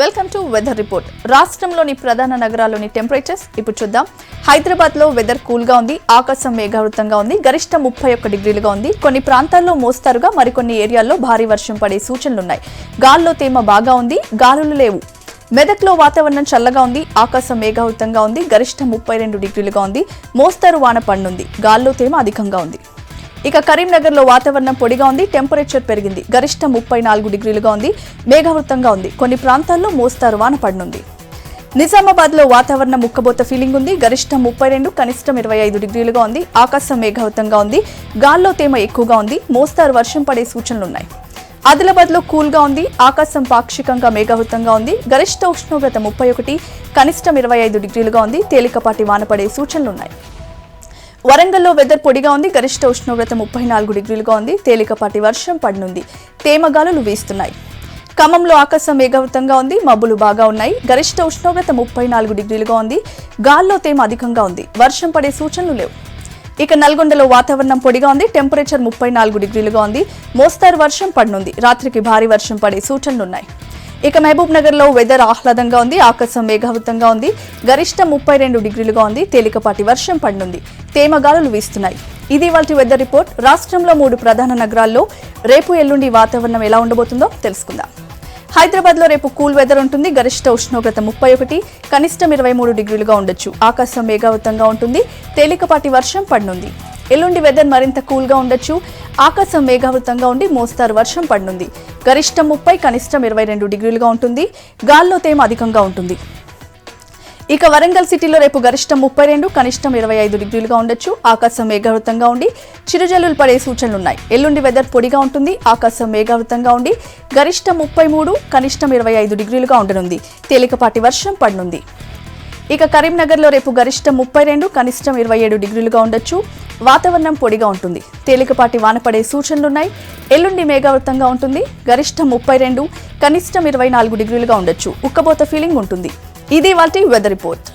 Welcome to weather report. రాష్ట్రంలోని ప్రధాన నగరాల్లోని temperatures ఇప్పుడు చూద్దాం. హైదరాబాద్ లో వెదర్ కూల్ గా ఉంది, ఆకాశం మేఘావృతంగా ఉంది, గరిష్ట 31 డిగ్రీలుగా ఉంది. కొన్ని ప్రాంతాల్లో మోస్తారుగా, మరికొన్ని ఏరియాల్లో భారీ వర్షం పడే సూచనలున్నాయి. గాల్లో తేమ బాగా ఉంది, గాలులు లేవు. మెదక్లో వాతావరణం చల్లగా ఉంది, ఆకాశం మేఘావృతంగా ఉంది, గరిష్ట 32 డిగ్రీలుగా ఉంది, మోస్తరు వాన పడనుంది, గాల్లో తేమ అధికంగా ఉంది. ఇక కరీంనగర్లో వాతావరణం పొడిగా ఉంది, టెంపరేచర్ పెరిగింది, గరిష్ట 34 డిగ్రీలుగా ఉంది, మేఘావృతంగా ఉంది, కొన్ని ప్రాంతాల్లో మోస్తారు వాన పడనుంది. నిజామాబాద్లో వాతావరణం ముక్కబోత ఫీలింగ్ ఉంది, గరిష్ట 32, కనిష్టం 25 డిగ్రీలుగా ఉంది, ఆకాశం మేఘావృతంగా ఉంది, గాల్లో తేమ ఎక్కువగా ఉంది, మోస్తారు వర్షం పడే సూచనలున్నాయి. ఆదిలాబాద్లో కూల్గా ఉంది, ఆకాశం పాక్షికంగా మేఘావృతంగా ఉంది, గరిష్ట ఉష్ణోగ్రత 31, కనిష్టం 25 డిగ్రీలుగా ఉంది, తేలికపాటి వాన పడే సూచనలున్నాయి. వరంగల్లో వెదర్ పొడిగా ఉంది, గరిష్ట ఉష్ణోగ్రత 34 డిగ్రీలుగా ఉంది, తేలికపాటి వర్షం పడనుంది, తేమగాలులు వీస్తున్నాయి. ఖమ్మంలో ఆకాశం మేఘావృతంగా ఉంది, మబ్బులు బాగా ఉన్నాయి, గరిష్ట ఉష్ణోగ్రత 34 డిగ్రీలుగా ఉంది, గాల్లో తేమ అధికంగా ఉంది, వర్షం పడే సూచనలు లేవు. ఇక నల్గొండలో వాతావరణం పొడిగా ఉంది, టెంపరేచర్ 34 డిగ్రీలుగా ఉంది, మోస్తారు వర్షం పడనుంది, రాత్రికి భారీ వర్షం పడే సూచనలున్నాయి. ఇక మహబూబ్ నగర్ లో వెదర్ ఆహ్లాదంగా ఉంది, ఆకాశం మేఘావృతంగా ఉంది, గరిష్ట 32 డిగ్రీలుగా ఉంది, తేలికపాటి వర్షం పడనుంది, తేమగాలులు వీస్తున్నాయి. ఇది ఇవాల్టి వెదర్ రిపోర్ట్. రాష్ట్రంలో 3 ప్రధాన నగరాల్లో రేపు ఎల్లుండి వాతావరణం ఎలా ఉండబోతుందో తెలుసుకుందాం. హైదరాబాద్ లో రేపు కూల్ వెదర్ ఉంటుంది, గరిష్ట ఉష్ణోగ్రత 31, కనిష్టం 23 డిగ్రీలుగా ఉండొచ్చు, ఆకాశం మేఘావృతంగా ఉంటుంది, తేలికపాటి వర్షం పడనుంది. ఎల్లుండి వెదర్ మరింత కూల్ గా ఉండొచ్చు, ఆకాశం మేఘావృతంగా ఉండి మోస్తారు వర్షం పడనుంది, గరిష్టం 30, కనిష్టం 22 డిగ్రీలుగా ఉంటుంది, గాల్లో తేమ అధికంగా ఉంటుంది. ఇక వరంగల్ సిటీలో రేపు గరిష్టం 32, కనిష్టం 25 డిగ్రీలుగా ఉండొచ్చు, ఆకాశం మేఘావృతంగా ఉండి చిరుజల్లులు పడే సూచనలున్నాయి. ఎల్లుండి వెదర్ పొడిగా ఉంటుంది, ఆకాశం మేఘావృతంగా ఉండి గరిష్టం 33, కనిష్టం 25 డిగ్రీలుగా ఉండనుంది, తేలికపాటి వర్షం పడనుంది. ఇక కరీంనగర్లో రేపు గరిష్టం 32, కనిష్టం 27 డిగ్రీలుగా ఉండొచ్చు, వాతావరణం పొడిగా ఉంటుంది, తేలికపాటి వాన పడే సూచనలున్నాయి. ఎల్లుండి మేఘావృతంగా ఉంటుంది, గరిష్టం 32, కనిష్టం 24 డిగ్రీలుగా ఉండొచ్చు, ఉక్కబోత ఫీలింగ్ ఉంటుంది. ఇది ఇవాల్టి వెదర్ రిపోర్ట్.